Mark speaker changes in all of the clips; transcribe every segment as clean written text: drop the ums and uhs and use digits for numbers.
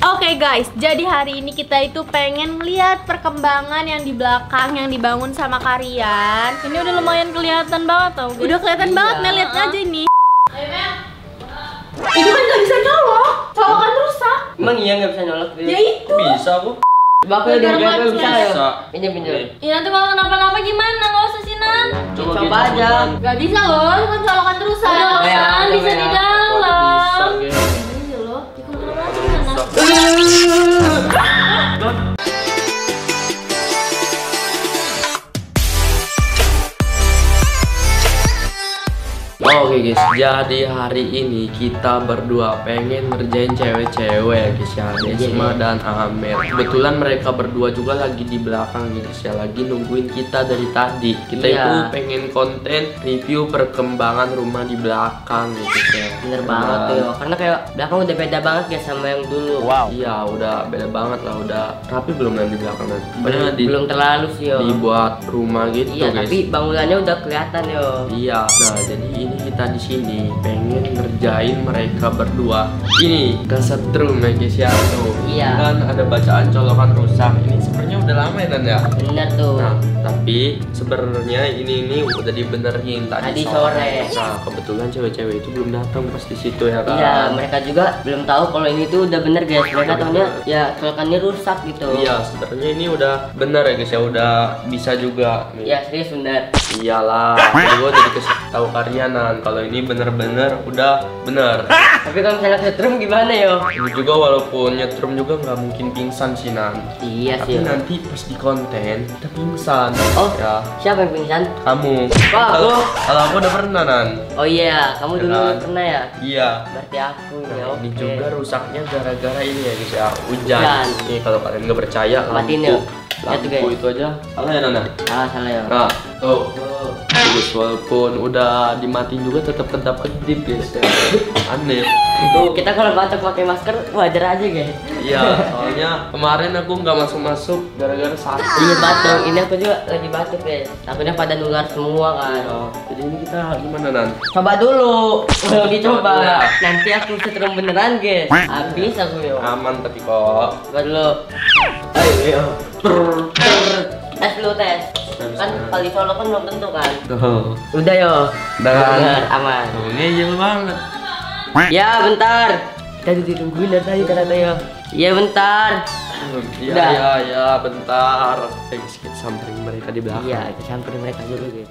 Speaker 1: Oke guys, jadi hari ini kita itu pengen lihat perkembangan yang di belakang yang dibangun sama Karian.
Speaker 2: Ini udah lumayan kelihatan banget tau guys.
Speaker 1: Udah kelihatan banget, Mel, lihat aja ini.
Speaker 2: Ayo Mel.
Speaker 1: Itu kan gak bisa nyolok, colokan rusak.
Speaker 3: Emang iya nggak bisa nyolok?
Speaker 1: Ya itu.
Speaker 4: Bisa bu.
Speaker 3: Coba aku udah bisa ya.
Speaker 4: Bisa.
Speaker 3: Pinjam.
Speaker 2: Ya nanti kalau kenapa-napa gimana? Gak usah sih Nan.
Speaker 3: Coba aja.
Speaker 1: Gak bisa loh, itu kan colokan rusak.
Speaker 2: Udah
Speaker 3: Ya,
Speaker 2: Nan,
Speaker 3: coba
Speaker 2: bisa
Speaker 3: ya.
Speaker 2: di dalam.
Speaker 4: Bisa gitu.
Speaker 2: Iya loh. Ya kalau kenapa-napa gimana?
Speaker 4: Oke guys, jadi hari ini kita berdua pengen ngerjain cewek-cewek guys ya, Desma dan Amer. Kebetulan mereka berdua juga lagi di belakang guys ya, lagi nungguin kita dari tadi. Kita itu pengen konten review perkembangan rumah di belakang guys ya.
Speaker 3: Bener banget tuh yo. Karena kayak belakang udah beda banget ya sama yang dulu.
Speaker 4: Iya, udah beda banget lah, udah rapi belum nanti di belakang nanti.
Speaker 3: Belum terlalu sih yo.
Speaker 4: Dibuat rumah gitu
Speaker 3: Iya,
Speaker 4: guys.
Speaker 3: tapi bangunannya udah kelihatan yo.
Speaker 4: Iya, nah jadi ini kita di sini pengen ngerjain mereka berdua. Ini kesetrum ya guys ya tuh.
Speaker 3: Iya.
Speaker 4: Kan ada bacaan colokan rusak. Ini sebenarnya udah lama ya Nan ya.
Speaker 3: Bener tuh.
Speaker 4: Nah, tapi sebenarnya ini udah dibenerin tadi
Speaker 3: sore.
Speaker 4: Nah, kebetulan cewek-cewek itu belum datang pas di situ ya kan.
Speaker 3: Iya, mereka juga belum tahu kalau ini tuh udah bener guys. Mereka tahunya ya colokannya rusak gitu.
Speaker 4: Iya, sebenarnya ini udah bener ya guys ya, udah bisa juga. Nih.
Speaker 3: Ya serius bener.
Speaker 4: Iyalah, jadi gue udah dikasih tahu Karianan kalau ini bener-bener udah bener.
Speaker 3: Tapi kalau misalnya setrum gimana yo?
Speaker 4: Ini juga walaupun nyetrum juga nggak mungkin pingsan sih Nan.
Speaker 3: Iya
Speaker 4: Tapi
Speaker 3: sih.
Speaker 4: nanti pas di konten kita pingsan.
Speaker 3: Oh,
Speaker 4: Ya,
Speaker 3: siapa yang pingsan?
Speaker 4: kamu.
Speaker 3: Wah,
Speaker 4: Kalau aku udah pernah Nan.
Speaker 3: Oh iya, kamu
Speaker 4: Ya
Speaker 3: dulu
Speaker 4: kan?
Speaker 3: pernah ya?
Speaker 4: Iya.
Speaker 3: Berarti aku ya.
Speaker 4: Nah,
Speaker 3: Oke.
Speaker 4: ini juga rusaknya gara-gara ini ya guys ya, hujan.
Speaker 3: Hujan.
Speaker 4: Nih kalau kalian nggak percaya,
Speaker 3: Matiin
Speaker 4: lampu,
Speaker 3: ya. Ya tuh,
Speaker 4: lampu
Speaker 3: guys.
Speaker 4: itu aja salah ya Nana.
Speaker 3: Salah ya.
Speaker 4: Nah, tuh. Guys, walaupun udah dimatiin juga tetap kedip guys ya. Aneh.
Speaker 3: Itu kita kalau batuk pakai masker wajar aja guys.
Speaker 4: Iya, soalnya kemarin aku nggak masuk gara-gara sakit.
Speaker 3: Iya batuk. Ini aku juga lagi batuk guys. Takutnya pada nular semua kan.
Speaker 4: Jadi ini kita gimana Nan?
Speaker 3: Coba dulu. Kalau dicoba.
Speaker 4: Coba.
Speaker 3: Nanti aku setrum beneran guys. Habis aku yo.
Speaker 4: Aman tapi kok.
Speaker 3: Coba dulu. Ayo. Tes dulu tes. Kan kali solo kan belum tentu kan.
Speaker 4: Tuh.
Speaker 3: Udah yo.
Speaker 4: Udah kan?
Speaker 3: Bener, aman.
Speaker 4: Ngeyel banget.
Speaker 3: Ya bentar. Tadi ditungguin dari tadi kata yo. Iya bentar.
Speaker 4: Iya,
Speaker 3: Udah.
Speaker 4: iya, bentar. Guys, kita samperin mereka di belakang.
Speaker 3: Iya, kita samperin mereka dulu guys.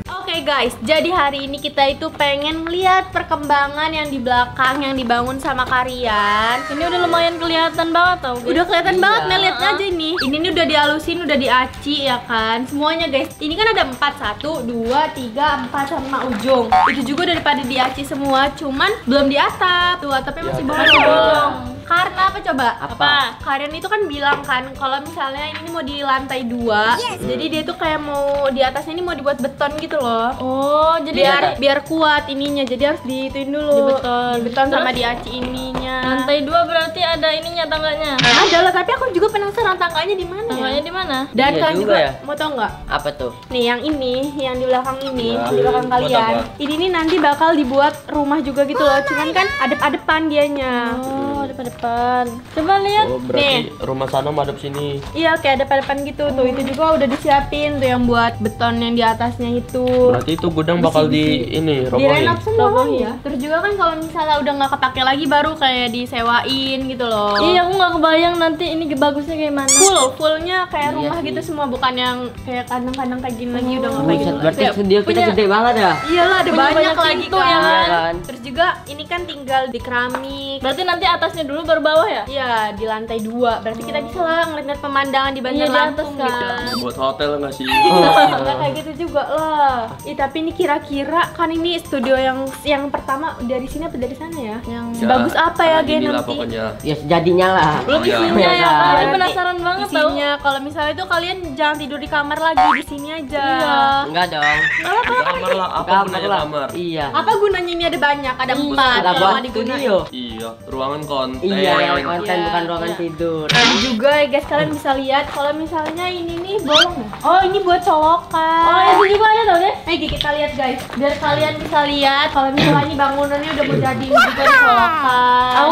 Speaker 1: Oke guys, jadi hari ini kita itu pengen lihat perkembangan yang di belakang yang dibangun sama Karian.
Speaker 2: Ini udah lumayan kelihatan banget tau guys.
Speaker 1: Udah kelihatan
Speaker 3: Iya.
Speaker 1: banget, Mel, lihat aja ini. Ini nih udah dihalusin, udah diaci ya kan. Semuanya guys. Ini kan ada 4, 1, 2, 3, 4 sama ujung. Itu juga daripada diaci semua, cuman belum di atap. Tuh, atapnya masih bolong. Karena apa coba?
Speaker 3: Apa?
Speaker 1: Karian itu kan bilang kan kalau misalnya ini mau di lantai 2, jadi dia tuh kayak mau di atasnya ini mau dibuat beton gitu loh.
Speaker 2: Oh, jadi
Speaker 1: Biar kuat ininya, jadi harus diituin dulu. Dibeton sama
Speaker 2: Terus?
Speaker 1: diaci ininya.
Speaker 2: lantai 2 berarti ada ininya tangganya.
Speaker 1: Ada lah, tapi aku juga penasaran tangganya di mana.
Speaker 2: Tangganya di mana?
Speaker 1: Dan
Speaker 3: Iya
Speaker 1: kalian
Speaker 3: juga
Speaker 1: juga
Speaker 3: ya.
Speaker 1: mau tau nggak?
Speaker 3: Apa tuh?
Speaker 1: Nih yang ini, yang di belakang ini,
Speaker 4: Ya,
Speaker 1: di belakang
Speaker 4: buat
Speaker 1: kalian.
Speaker 4: apa?
Speaker 1: Ini nih nanti bakal dibuat rumah juga gitu loh. Cuman kan adep-adepan dianya.
Speaker 2: Oh, depan-depan. Coba lihat.
Speaker 4: Oh, berarti rumah sana madep sini.
Speaker 1: Iya, kayak adep-adepan gitu tuh. Itu juga udah disiapin tuh yang buat beton yang di atasnya itu.
Speaker 4: Berarti itu gudang bakal di ini robohin.
Speaker 1: Direnov semua ya. Terus juga kan kalau misalnya udah nggak kepake lagi baru kayak disewain gitu loh.
Speaker 2: Iya, aku nggak kebayang nanti ini bagusnya kayak mana.
Speaker 1: Fullnya kayak
Speaker 3: Iya
Speaker 1: rumah
Speaker 3: sih.
Speaker 1: gitu semua, bukan yang kayak kandang-kandang kayak gini lagi udah nggak kayak
Speaker 3: Buset,
Speaker 1: gitu.
Speaker 3: berarti
Speaker 1: Kayak
Speaker 3: studio kita
Speaker 2: punya-
Speaker 3: gede banget ya?
Speaker 1: iyalah ada
Speaker 2: punya
Speaker 1: banyak
Speaker 2: banyak
Speaker 1: lagi
Speaker 2: pintu
Speaker 1: kan.
Speaker 2: ya
Speaker 3: Iya kan?
Speaker 1: Terus juga ini kan tinggal di keramik.
Speaker 2: Berarti nanti atasnya dulu baru bawah ya?
Speaker 1: Iya, di lantai 2. Berarti kita bisa lah ngeliat pemandangan di Bandar
Speaker 2: Iya, di atas
Speaker 1: Lampung
Speaker 2: kan.
Speaker 1: gitu.
Speaker 4: Buat hotel nggak sih?
Speaker 1: Enggak kayak gitu juga lah. Tapi ini kira-kira kan ini studio yang pertama dari sini apa dari sana ya? Yang sebagus apa ya Gen
Speaker 4: inilah
Speaker 1: nanti?
Speaker 4: pokoknya.
Speaker 3: Ya sejadinya lah.
Speaker 2: Belum
Speaker 4: Oh, iya.
Speaker 2: isinya ya
Speaker 3: Iya,
Speaker 2: kan?
Speaker 3: kan?
Speaker 2: Ini penasaran banget tau.
Speaker 1: Isinya kalau misalnya itu kalian jangan tidur di kamar lagi, di sini aja.
Speaker 2: Iya.
Speaker 3: Enggak dong.
Speaker 4: Kamar lah, apa gunanya
Speaker 3: lah.
Speaker 4: kamar?
Speaker 3: Iya.
Speaker 1: Apa gunanya ini ada banyak? Ada 4
Speaker 3: Kita
Speaker 1: yang
Speaker 3: buat
Speaker 1: nggak digunain.
Speaker 3: studio.
Speaker 4: Iya, ruangan konten.
Speaker 3: Iya, yang konten
Speaker 1: Iya,
Speaker 3: bukan ruangan
Speaker 1: iya.
Speaker 3: tidur.
Speaker 1: Ini juga ya guys, kalian bisa lihat kalau misalnya ini nih bolong ya. Oh, ini buat colokan.
Speaker 2: Oh, itu juga ada tau deh.
Speaker 1: Kita lihat guys, biar kalian bisa lihat kalau misalnya ini bangunannya udah mau jadi juga dicolokan.
Speaker 2: Aku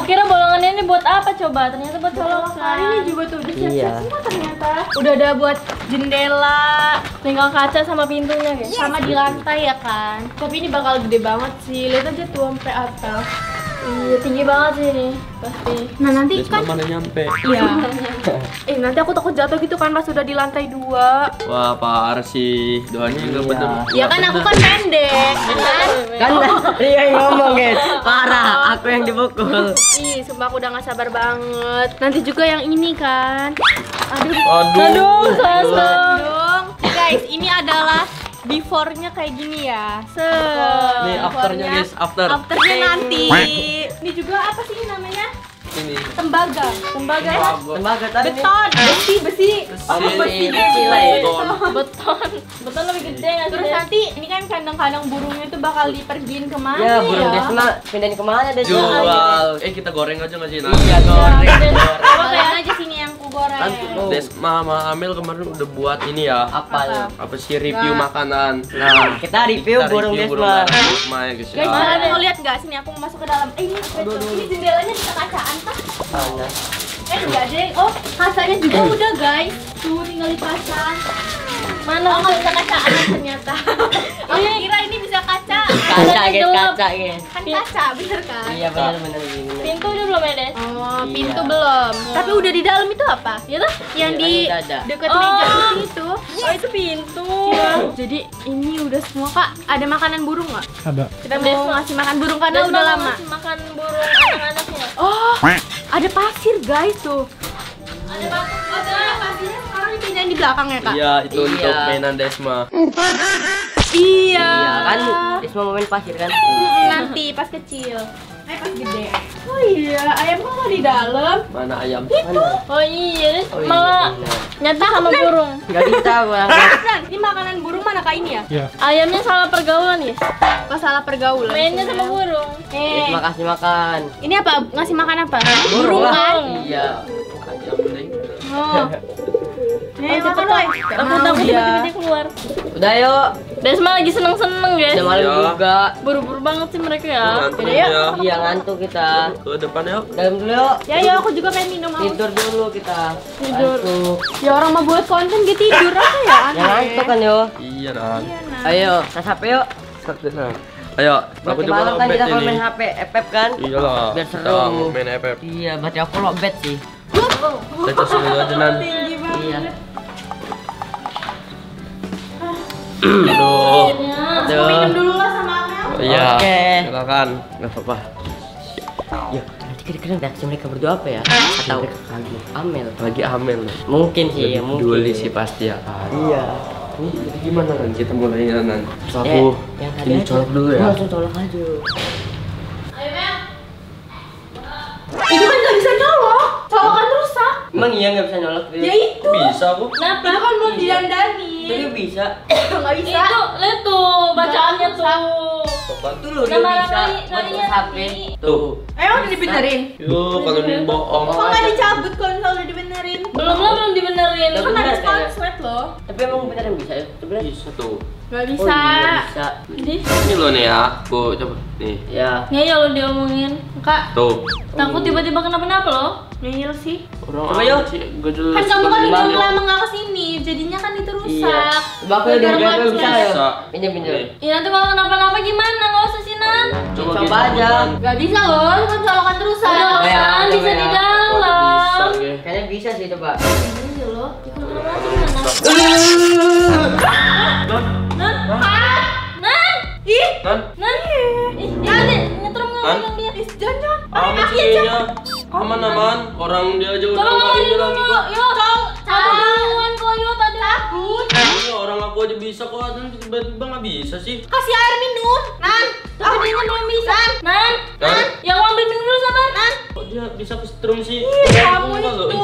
Speaker 2: buat apa coba? Ternyata buat colokan.
Speaker 1: Ini juga tuh udah siap-siap
Speaker 3: Iya.
Speaker 1: semua ternyata. Udah ada buat jendela,
Speaker 2: Tinggal kaca sama pintunya guys.
Speaker 1: sama di lantai ya kan. Tapi ini bakal gede banget sih. Lihat aja tuh sampai atas.
Speaker 2: Iya, tinggi banget sih ini. Pasti.
Speaker 1: Nah, nanti
Speaker 4: Des
Speaker 1: kan
Speaker 4: mana nyampe.
Speaker 1: iya. Nanti aku takut jatuh gitu kan pas udah di lantai 2.
Speaker 4: Wah, parah sih. Doanya enggak bener.
Speaker 1: Ya kan aku kan pendek, kan?
Speaker 3: Kan Ria yang ngomong guys. Parah, aku yang dipukul.
Speaker 1: Ih, sumpah aku udah gak sabar banget. Nanti juga yang ini kan. Aduh,
Speaker 2: Aduh, sayang.
Speaker 1: dong. Guys, ini adalah before-nya kayak gini ya.
Speaker 4: Nih afternya guys, after.
Speaker 1: Afternya nanti. Ini juga apa sih namanya?
Speaker 4: Ini.
Speaker 1: Tembaga. Tembaga ya?
Speaker 3: Tembaga tadi nih.
Speaker 1: Beton, besi.
Speaker 3: Oh, besi
Speaker 1: Besi.
Speaker 3: kecil lah ya.
Speaker 2: Beton. Beton lebih gede nggak sih?
Speaker 1: Terus
Speaker 2: Des?
Speaker 1: nanti ini kan kandang-kandang burungnya tuh bakal dipergiin kemana
Speaker 3: Ya,
Speaker 1: ya?
Speaker 3: burung Desma pindahin kemana deh?
Speaker 4: Jual. Kita goreng aja nggak sih? Nah.
Speaker 3: Iya, goreng.
Speaker 1: Kalian aja sini yang ku goreng.
Speaker 4: Kan Desma sama Amel kemarin udah buat ini ya.
Speaker 3: Apa?
Speaker 4: Apa sih review
Speaker 1: Nah.
Speaker 4: makanan. Nah,
Speaker 3: Kita review burung
Speaker 4: burung
Speaker 3: Desma.
Speaker 4: darah Desma ya guys.
Speaker 1: Guys,
Speaker 4: Ya.
Speaker 1: kalian mau lihat nggak? Sini aku mau masuk ke dalam. Ini jendelanya bisa kacaan kan?
Speaker 3: Mana?
Speaker 1: Enggak deh. Oh, kacanya juga udah guys. Tuh tinggal dipasang.
Speaker 2: Mana?
Speaker 1: Oh, nggak bisa kacaan ternyata. Aku kira ini bisa kaca.
Speaker 3: Kaca guys, kaca guys.
Speaker 1: Kan kaca, bener kan?
Speaker 3: Iya benar gini.
Speaker 2: Pintu udah belum ya, Des?
Speaker 1: Oh, pintu
Speaker 3: Iya.
Speaker 1: belum. Tapi udah di dalam itu apa? Ya tuh, yang
Speaker 3: Iya,
Speaker 1: di
Speaker 3: kan ada.
Speaker 1: dekat
Speaker 2: Oh.
Speaker 1: meja itu.
Speaker 2: Oh, itu pintu.
Speaker 1: Iya. Jadi ini udah semua Kak. Ada makanan burung nggak?
Speaker 5: Ada.
Speaker 1: Kita mau ngasih makan burung karena
Speaker 2: Des
Speaker 1: udah
Speaker 2: mau
Speaker 1: lama.
Speaker 2: ngasih makan burung anak-anaknya.
Speaker 1: Oh, ada pasir guys tuh. Ada pasirnya sekarang dipindahin di belakang ya Kak?
Speaker 4: Iya, itu
Speaker 3: Iya.
Speaker 4: untuk mainan Desma.
Speaker 1: Iya.
Speaker 3: Iya kan Desma mau main pasir kan?
Speaker 1: Nanti pas kecil. Pas gede. Oh iya, ayam kok nggak di dalam?
Speaker 4: Mana ayam?
Speaker 3: Mana?
Speaker 2: Oh iya, Des.
Speaker 3: Oh, iya,
Speaker 2: Malah
Speaker 3: benar.
Speaker 2: nyata sama burung.
Speaker 3: Nggak bisa bang.
Speaker 1: Nan, ini makanan burung mana Kak ini ya?
Speaker 5: Ya.
Speaker 2: Ayamnya salah pergaulan ya?
Speaker 1: Kok salah pergaulan?
Speaker 2: Mainnya sama burung.
Speaker 3: Desma kasih makan.
Speaker 1: Ini apa? Ngasih makan apa?
Speaker 3: Burung
Speaker 1: Burung kan?
Speaker 3: Iya.
Speaker 4: Ayam deh.
Speaker 1: Oh. Nih, makan woy.
Speaker 2: Aku takut tiba-tiba dia keluar.
Speaker 3: Udah yuk.
Speaker 2: Desma lagi seneng-seneng guys.
Speaker 3: Udah malam
Speaker 4: Iya.
Speaker 3: juga.
Speaker 2: Buru-buru banget sih mereka ya.
Speaker 4: Ngantuk
Speaker 1: Yaudah, yuk.
Speaker 4: ya.
Speaker 3: Iya ngantuk kita.
Speaker 4: Ke depan yuk.
Speaker 3: Dalam dulu yuk.
Speaker 1: Ya, ya aku juga pengen minum aus.
Speaker 3: Tidur dulu kita.
Speaker 2: Tidur.
Speaker 3: Ngantuk.
Speaker 1: Ya orang mau buat konten gitu tidur apa ya?
Speaker 3: Ya ngantuk kan yuk.
Speaker 4: Iya, Nan.
Speaker 1: Iya, Nan.
Speaker 3: Ayo, tas HP yuk.
Speaker 4: Ayo, aku
Speaker 3: Nanti
Speaker 4: juga
Speaker 3: malam kan
Speaker 4: lobet
Speaker 3: kita kalau
Speaker 4: ini.
Speaker 3: main HP, FF kan?
Speaker 4: Iyalah,
Speaker 3: Biar
Speaker 4: kita
Speaker 3: seru.
Speaker 4: main FF.
Speaker 3: Iya, berarti aku lobet sih.
Speaker 4: Kita sini aja Nan.
Speaker 1: Tinggi banget.
Speaker 3: Iya.
Speaker 4: Aduh.
Speaker 1: Aku minum dulu lah sama Amel.
Speaker 4: Iya.
Speaker 3: Oke.
Speaker 4: Silakan. Enggak apa-apa.
Speaker 3: Ya, nanti kira-kira reaksi mereka berdua apa ya? Atau Amel?
Speaker 4: Lagi Amel.
Speaker 3: Mungkin sih, ya
Speaker 4: Lebih
Speaker 3: mungkin.
Speaker 4: peduli sih pasti ya kan.
Speaker 3: Iya.
Speaker 4: Ini jadi gimana kan kita mulai Nan? Terus
Speaker 3: Ya,
Speaker 4: aku
Speaker 3: yang tadi
Speaker 4: ini
Speaker 3: aja.
Speaker 4: colok dulu ya.
Speaker 3: Langsung colok aja.
Speaker 1: Ayo Mel. Itu kan nggak bisa nyolok. Colokan rusak.
Speaker 3: Emang iya nggak bisa nyolok?
Speaker 1: Ya itu.
Speaker 4: Bisa aku.
Speaker 1: Kenapa? Itu kan belum didandani.
Speaker 3: Tapi bisa.
Speaker 1: Nggak bisa.
Speaker 2: Itu, lihat tuh bacaannya tuh.
Speaker 3: Itu loh dia
Speaker 2: Nama
Speaker 3: bisa buat
Speaker 2: narinya
Speaker 3: HP.
Speaker 4: Tuh.
Speaker 1: Udah dibenerin.
Speaker 4: Yuk, kalau ini bohong.
Speaker 1: Kok nggak dicabut kalau misalnya udah dibenerin?
Speaker 2: Belum lah, belum dibenerin.
Speaker 3: Tapi
Speaker 1: Kan ada
Speaker 3: bener kayaknya.
Speaker 1: konslet loh.
Speaker 3: Tapi emang beneran bisa ya? Sebenarnya.
Speaker 4: Bisa tuh.
Speaker 1: Nggak
Speaker 3: Oh
Speaker 1: bisa.
Speaker 3: iya bisa.
Speaker 4: Ini loh nih ya. Aku coba nih.
Speaker 3: Ya.
Speaker 2: Ngeyel lo diomongin.
Speaker 1: Kak,
Speaker 4: Tuh.
Speaker 2: Takut tiba-tiba kenapa-napa loh.
Speaker 1: ngeyel sih.
Speaker 4: Orang
Speaker 3: Coba
Speaker 4: apa
Speaker 3: yuk.
Speaker 4: sih? Gak jelas.
Speaker 1: Kan kamu kan
Speaker 3: Bang.
Speaker 1: udah lama nggak kesini, jadinya kan itu
Speaker 3: Iya.
Speaker 1: rusak.
Speaker 3: Coba aku udah
Speaker 1: Gara-gara
Speaker 3: biar bisa ya.
Speaker 4: Bisa.
Speaker 3: Pinjam pinjam.
Speaker 4: Nih.
Speaker 2: Ya nanti kalau kenapa-napa gimana? Nggak usah sih, Nan.
Speaker 3: Coba
Speaker 4: kita
Speaker 3: aja.
Speaker 4: bukan.
Speaker 1: Gak bisa loh, itu kan colokan rusak.
Speaker 2: Udah,
Speaker 3: Coba ya,
Speaker 2: Nan,
Speaker 3: coba
Speaker 2: bisa
Speaker 3: ya.
Speaker 2: di
Speaker 4: Bisa,
Speaker 2: dalam.
Speaker 4: Ge.
Speaker 3: Kayaknya bisa sih coba.
Speaker 1: Iya loh.
Speaker 2: Nan, Nan,
Speaker 1: Ih,
Speaker 4: Nan,
Speaker 2: Nan. Ih, Nan, nyetrum
Speaker 4: Nan.
Speaker 2: ngomong dia.
Speaker 1: jangan.
Speaker 4: aman sih kayaknya. Aman. Orang dia aja udah
Speaker 2: Coba
Speaker 4: nggak
Speaker 2: ngomongin
Speaker 4: ini lagi
Speaker 2: dulu.
Speaker 4: kok.
Speaker 2: Yuk, cabut duluan kok, yuk tadi takut.
Speaker 4: Ini orang aku aja bisa kok, nanti tiba-tiba nggak bisa sih.
Speaker 1: Kasih air minum. Nan,
Speaker 2: Tapi dia belum bisa. Nan,
Speaker 4: Nan,
Speaker 2: yang mau ambil minum dulu sabar. Nan.
Speaker 4: kok dia bisa kesetrum sih?
Speaker 1: kamu
Speaker 4: Enggak loh.
Speaker 1: itu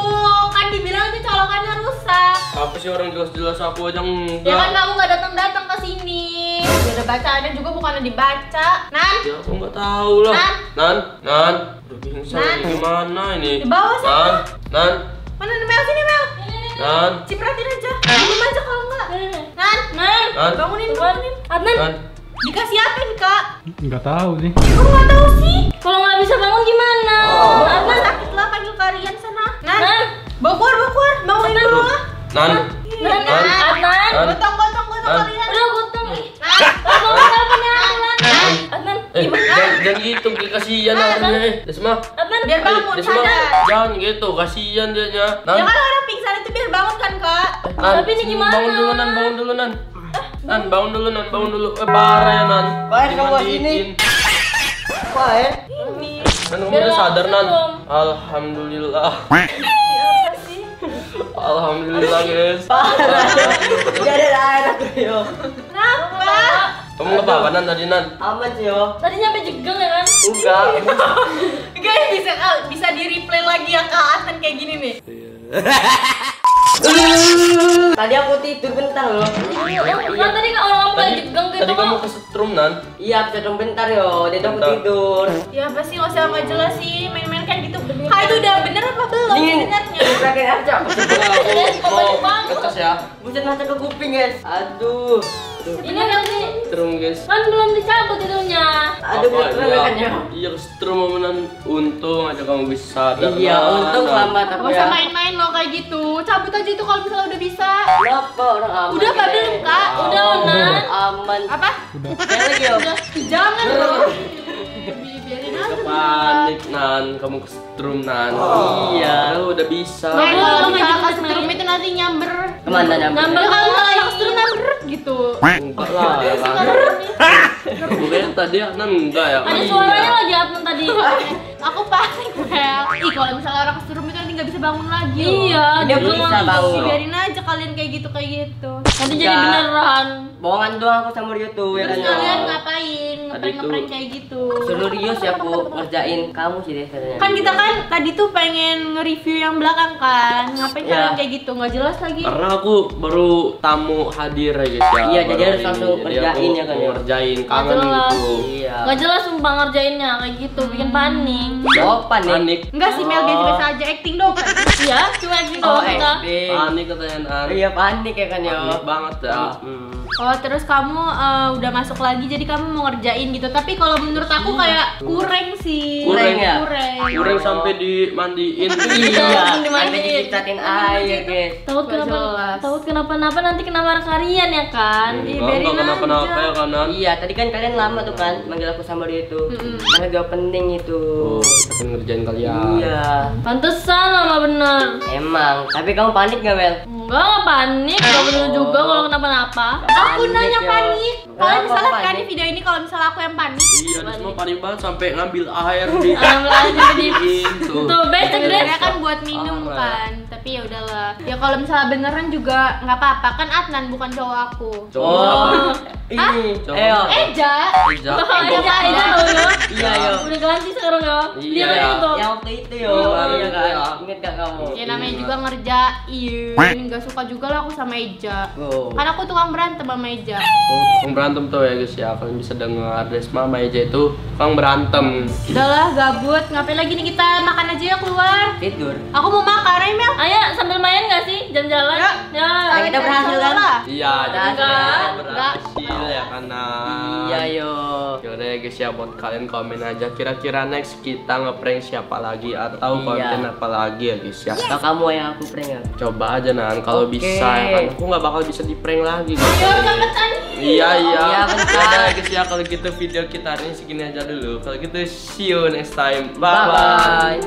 Speaker 1: kan dibilang itu colokannya rusak.
Speaker 4: Apa sih orang jelas-jelas aku aja
Speaker 1: Ya kan
Speaker 4: enggak?
Speaker 1: kamu nggak datang ke sini. Ya udah bacaannya juga bukannya dibaca. Nan,
Speaker 4: Ya aku nggak tahu lah. Nan, udah bingung
Speaker 1: Nan.
Speaker 4: gimana ini?
Speaker 1: Di bawah sana.
Speaker 4: Nan,
Speaker 1: mana nih Mel, sini Mel.
Speaker 4: Nan,
Speaker 1: Cipratin aja. Minum aja kalau enggak. Nan,
Speaker 2: Nan.
Speaker 1: bangunin.
Speaker 2: Adnan,
Speaker 4: Nan.
Speaker 1: Dikasih apa nih Kak?
Speaker 5: Nggak tahu sih.
Speaker 1: Kamu nggak tahu sih.
Speaker 2: kalau nggak bisa bangun gimana?
Speaker 1: Adnan
Speaker 2: Adnan,
Speaker 1: sakit
Speaker 2: Nan, Adnan.
Speaker 1: Gotong kalian.
Speaker 2: Udah gotong. Gotong teleponnya Adnan. Adnan.
Speaker 4: Jangan gitu, kasihan namanya. Desma.
Speaker 2: Adnan.
Speaker 1: Biar bangun
Speaker 4: Desma,
Speaker 1: sadar.
Speaker 4: jangan gitu, kasihan dia nya.
Speaker 1: Ya kan orang pingsan itu biar bangun kan kak.
Speaker 2: Tapi ini gimana?
Speaker 4: Bangun dulu Nan, bangun dulu Nan. Nan, bangun dulu Nan, bangun dulu. Parah ya Nan.
Speaker 3: Parah, kamu
Speaker 4: Dimandiin.
Speaker 3: sini. Wah,
Speaker 1: Ini.
Speaker 4: Nan, kamu udah sadar Nan. Alhamdulillah.
Speaker 1: Apa sih?
Speaker 4: Alhamdulillah guys.
Speaker 3: jadi anak yo.
Speaker 1: Kenapa?
Speaker 4: Kamu nggak apa-apa Nan tadi Nan?
Speaker 3: Aman sih yo.
Speaker 2: Tadi nyampe jegang ya kan?
Speaker 3: Enggak.
Speaker 1: Guys bisa di replay lagi ya kak Adnan kayak gini nih.
Speaker 3: Tadi aku tidur bentar loh.
Speaker 2: Kan tadi kan orang kamu kayak jegang gitu.
Speaker 4: Tadi kamu kesetrum Nan.
Speaker 3: Iya, aku tidur bentar yo. Jadi aku tidur.
Speaker 1: Ya apa sih nggak jelas sih main-main kayak gitu. Kak itu udah bener apa belum sebenarnya?
Speaker 3: Pakai aja.
Speaker 4: Mau ngetes ya?
Speaker 3: Buset masuk ke kuping, guys. Aduh.
Speaker 2: Ini kan sih.
Speaker 4: Setrum guys.
Speaker 2: Kan belum dicabut itunya.
Speaker 3: Aduh, beneran kan yo.
Speaker 4: Iya kesetrum Nan. Untung aja kamu bisa sadar.
Speaker 3: Iya,
Speaker 4: Nan.
Speaker 3: untung selamat aku
Speaker 1: Gak
Speaker 3: ya.
Speaker 1: usah main-main loh kayak gitu. Cabut aja itu kalau misalnya udah bisa.
Speaker 3: Kenapa orang aman?
Speaker 1: Udah apa belum kak?
Speaker 2: Udah Nan.
Speaker 3: Aman.
Speaker 1: Apa?
Speaker 3: Kayak lagi yo.
Speaker 1: Jangan dong. Biarin aja.
Speaker 4: Panik Nan, kamu kesetrum Nan.
Speaker 3: Iya.
Speaker 4: Udah bisa.
Speaker 1: Main
Speaker 2: Boleh,
Speaker 1: kalau
Speaker 2: main
Speaker 1: misalnya
Speaker 2: gitu,
Speaker 1: kesetrum
Speaker 2: main.
Speaker 1: itu nanti nyamber.
Speaker 3: Kemana nyampe?
Speaker 2: Nyamber.
Speaker 1: Ya kalau misalnya yang kesetrum nyamber gitu.
Speaker 4: Enggak lah ya kan. Bukannya tadi Nan enggak ya?
Speaker 2: Ada suaranya lagi Adnan tadi.
Speaker 1: Aku panik Mel. Ih kalau misalnya orang kesetrum itu nanti nggak bisa bangun lagi.
Speaker 2: Iya,
Speaker 3: Dia
Speaker 2: jegang
Speaker 3: bisa
Speaker 2: lagi.
Speaker 3: bangun.
Speaker 1: Biarin aja kalian kayak gitu.
Speaker 2: Nanti jadi
Speaker 3: Enggak.
Speaker 2: beneran.
Speaker 3: Bohongan doang aku sama Rio tuh ya kan.
Speaker 1: Terus
Speaker 3: yo.
Speaker 1: kalian ngapain? Ngeprank kayak gitu.
Speaker 3: Suruh Rio sih aku ngerjain kamu sih deh katanya.
Speaker 1: Kan kita kan tadi tuh pengen nge-review yang belakang kan. Ngapain
Speaker 3: Ya.
Speaker 1: kalian kayak gitu? Nggak jelas lagi.
Speaker 4: Karena aku baru tamu hadir ya guys ya.
Speaker 3: Iya,
Speaker 4: baru
Speaker 3: jadi harus
Speaker 4: hari
Speaker 3: langsung
Speaker 4: ini. Jadi
Speaker 3: ngerjain
Speaker 4: aku
Speaker 3: ya kan,
Speaker 4: mau
Speaker 3: ya?
Speaker 4: ngerjain
Speaker 2: Nggak
Speaker 4: kangen
Speaker 2: jelas.
Speaker 4: gitu.
Speaker 3: Iya.
Speaker 2: Gak jelas sumpah ngerjainnya kayak gitu, bikin panik.
Speaker 3: Oh, panik.
Speaker 4: Panik.
Speaker 1: Enggak sih Mel biasa aja acting dong.
Speaker 2: Iya, cuma gitu
Speaker 3: Oh,
Speaker 2: doang kita.
Speaker 4: Panik katanya Nan.
Speaker 3: Iya, panik ya kan yo.
Speaker 4: Panik banget ya.
Speaker 1: Oh terus kamu udah masuk lagi jadi kamu mau ngerjain gitu. Tapi kalau menurut aku kayak kurang sih.
Speaker 3: Kurang ya?
Speaker 4: Kurang sampai dimandiin.
Speaker 3: Iya,
Speaker 2: Dimandiin.
Speaker 3: sampai diciptain air, guys.
Speaker 2: Takut
Speaker 1: Nggak
Speaker 2: kenapa?
Speaker 1: jelas.
Speaker 2: Takut kenapa-napa nanti kena marah kalian ya kan?
Speaker 4: Enggak kenapa-napa ya kan Nan.
Speaker 3: Iya, tadi kan kalian lama tuh kan manggil aku sama Rio itu. Karena gak penting itu.
Speaker 4: Tuh, kita akan ngerjain kalian.
Speaker 3: Iya.
Speaker 2: Pantesan lama bener.
Speaker 3: Emang, tapi kamu panik gak, Mel?
Speaker 2: Enggak, nggak panik. Gak bener juga kalau kenapa-napa.
Speaker 1: Aku nanya
Speaker 3: yo.
Speaker 1: panik. Kalian
Speaker 3: Kenapa
Speaker 1: bisa lihat kan
Speaker 3: panik?
Speaker 1: di video ini kalau misalnya aku yang panik.
Speaker 4: Iya, dia semua panik banget sampai ngambil air di
Speaker 2: Ambil aja di
Speaker 4: tuh.
Speaker 2: tuh becek deh.
Speaker 1: Sebenarnya kan buat minum
Speaker 4: Parah.
Speaker 1: kan. Tapi ya udahlah. Ya kalau misalnya beneran juga nggak apa-apa kan Adnan bukan cowok aku.
Speaker 4: Coba apa?
Speaker 3: Ini.
Speaker 4: Coba.
Speaker 3: Ayo.
Speaker 1: Eja.
Speaker 4: Eja.
Speaker 2: Aja loh yo.
Speaker 3: Iya, yo.
Speaker 2: Udah ganti sekarang yo.
Speaker 4: Iya,
Speaker 2: Dia
Speaker 4: ya.
Speaker 2: itu.
Speaker 3: Yang waktu itu yo.
Speaker 4: Iya,
Speaker 3: Iya kan?
Speaker 4: iya.
Speaker 3: Ingat gak kamu?
Speaker 1: Ya namanya juga ngerjain. Nggak suka juga lah aku sama Eja.
Speaker 3: Oh.
Speaker 1: Kan aku tukang berantem sama Eja.
Speaker 4: Tukang berantem tuh ya guys ya, kalian bisa dengar Desma sama Eja itu tukang berantem.
Speaker 1: Udahlah gabut. Ngapain lagi nih kita makan aja ya keluar.
Speaker 3: Tidur.
Speaker 1: Aku mau makan, ayo Mel.
Speaker 2: Ayo sambil main gak sih? Jalan-jalan.
Speaker 1: Ya.
Speaker 2: Ya.
Speaker 3: Ayo, kita berhasil kan?
Speaker 4: Iya, jadi
Speaker 3: Enggak.
Speaker 4: kalian
Speaker 1: Enggak.
Speaker 4: berhasil ya karena.
Speaker 3: Iya, yo.
Speaker 4: Yaudah ya guys ya, buat kalian komen aja kira-kira next kita ngeprank siapa lagi atau
Speaker 3: Iya.
Speaker 4: konten apa lagi ya guys ya.
Speaker 3: Atau kamu yang aku prank ya?
Speaker 4: Coba aja Nan, kalau
Speaker 3: Oke.
Speaker 4: bisa ya kan. Aku nggak bakal bisa di prank lagi guys.
Speaker 1: Ayo cepetan.
Speaker 4: Iya iya.
Speaker 3: Iya, bentar.
Speaker 4: Yaudah ya guys ya, kalau gitu video kita hari ini segini aja dulu. Kalau gitu see you next time. Bye
Speaker 3: Bye-bye.
Speaker 4: bye.